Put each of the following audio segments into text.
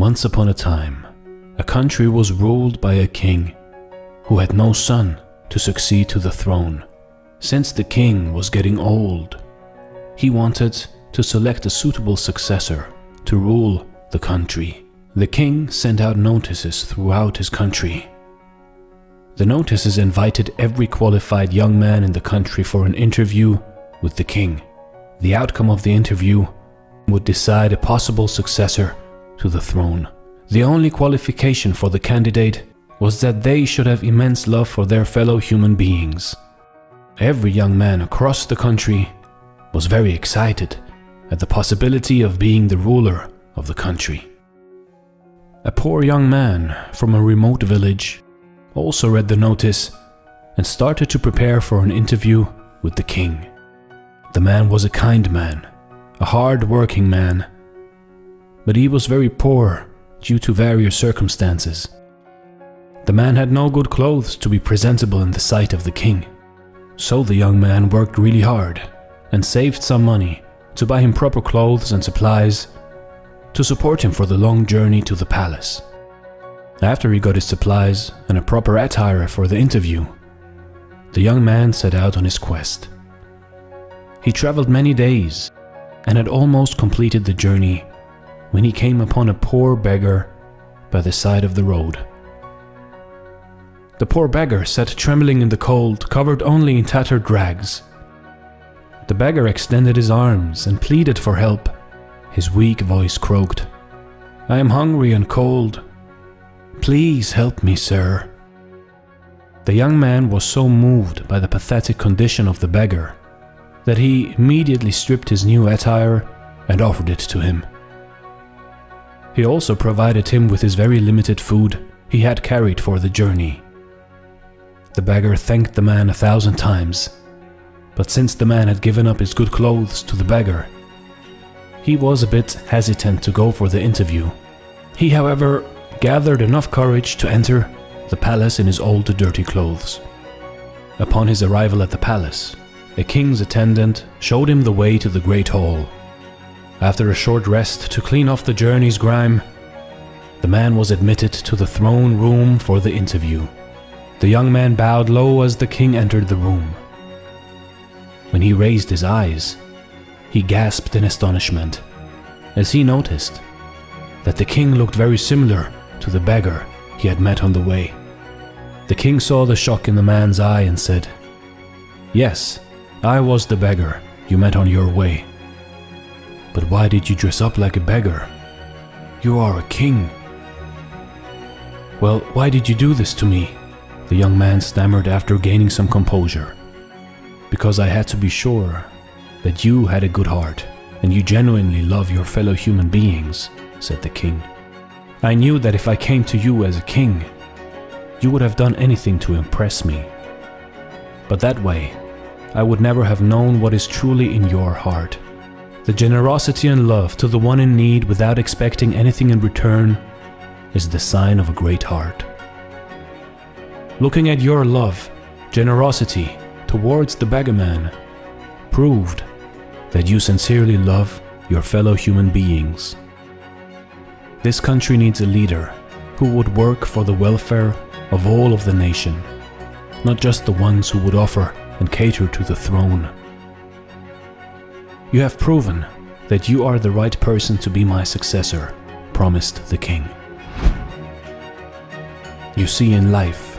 Once upon a time, a country was ruled by a king who had no son to succeed to the throne. Since the king was getting old, he wanted to select a suitable successor to rule the country. The king sent out notices throughout his country. The notices invited every qualified young man in the country for an interview with the king. The outcome of the interview would decide a possible successor to the throne. The only qualification for the candidate was that they should have immense love for their fellow human beings. Every young man across the country was very excited at the possibility of being the ruler of the country. A poor young man from a remote village also read the notice and started to prepare for an interview with the king. The man was a kind man, a hard-working man, but he was very poor due to various circumstances. The man had no good clothes to be presentable in the sight of the king, so the young man worked really hard and saved some money to buy him proper clothes and supplies to support him for the long journey to the palace. After he got his supplies and a proper attire for the interview, the young man set out on his quest. He traveled many days and had almost completed the journey when he came upon a poor beggar by the side of the road. The poor beggar sat trembling in the cold, covered only in tattered rags. The beggar extended his arms and pleaded for help. His weak voice croaked, "I am hungry and cold. Please help me, sir." The young man was so moved by the pathetic condition of the beggar that he immediately stripped his new attire and offered it to him. He also provided him with his very limited food he had carried for the journey. The beggar thanked the man 1,000 times, but since the man had given up his good clothes to the beggar, he was a bit hesitant to go for the interview. He, however, gathered enough courage to enter the palace in his old dirty clothes. Upon his arrival at the palace, a king's attendant showed him the way to the great hall. After a short rest to clean off the journey's grime, the man was admitted to the throne room for the interview. The young man bowed low as the king entered the room. When he raised his eyes, he gasped in astonishment as he noticed that the king looked very similar to the beggar he had met on the way. The king saw the shock in the man's eye and said, "Yes, I was the beggar you met on your way. But why did you dress up like a beggar? You are a king." "Well, why did you do this to me?" the young man stammered after gaining some composure. "Because I had to be sure that you had a good heart and you genuinely love your fellow human beings," said the king. "I knew that if I came to you as a king, you would have done anything to impress me. But that way, I would never have known what is truly in your heart. The generosity and love to the one in need without expecting anything in return is the sign of a great heart. Looking at your love, generosity towards the beggar man proved that you sincerely love your fellow human beings. This country needs a leader who would work for the welfare of all of the nation, not just the ones who would offer and cater to the throne. You have proven that you are the right person to be my successor," promised the king. You see, in life,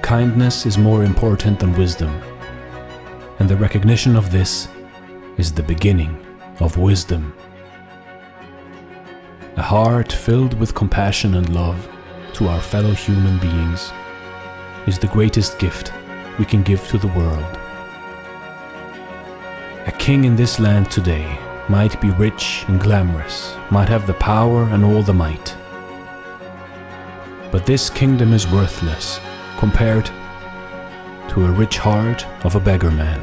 kindness is more important than wisdom, and the recognition of this is the beginning of wisdom. A heart filled with compassion and love to our fellow human beings is the greatest gift we can give to the world. A king in this land today might be rich and glamorous, might have the power and all the might, but this kingdom is worthless compared to a rich heart of a beggar man.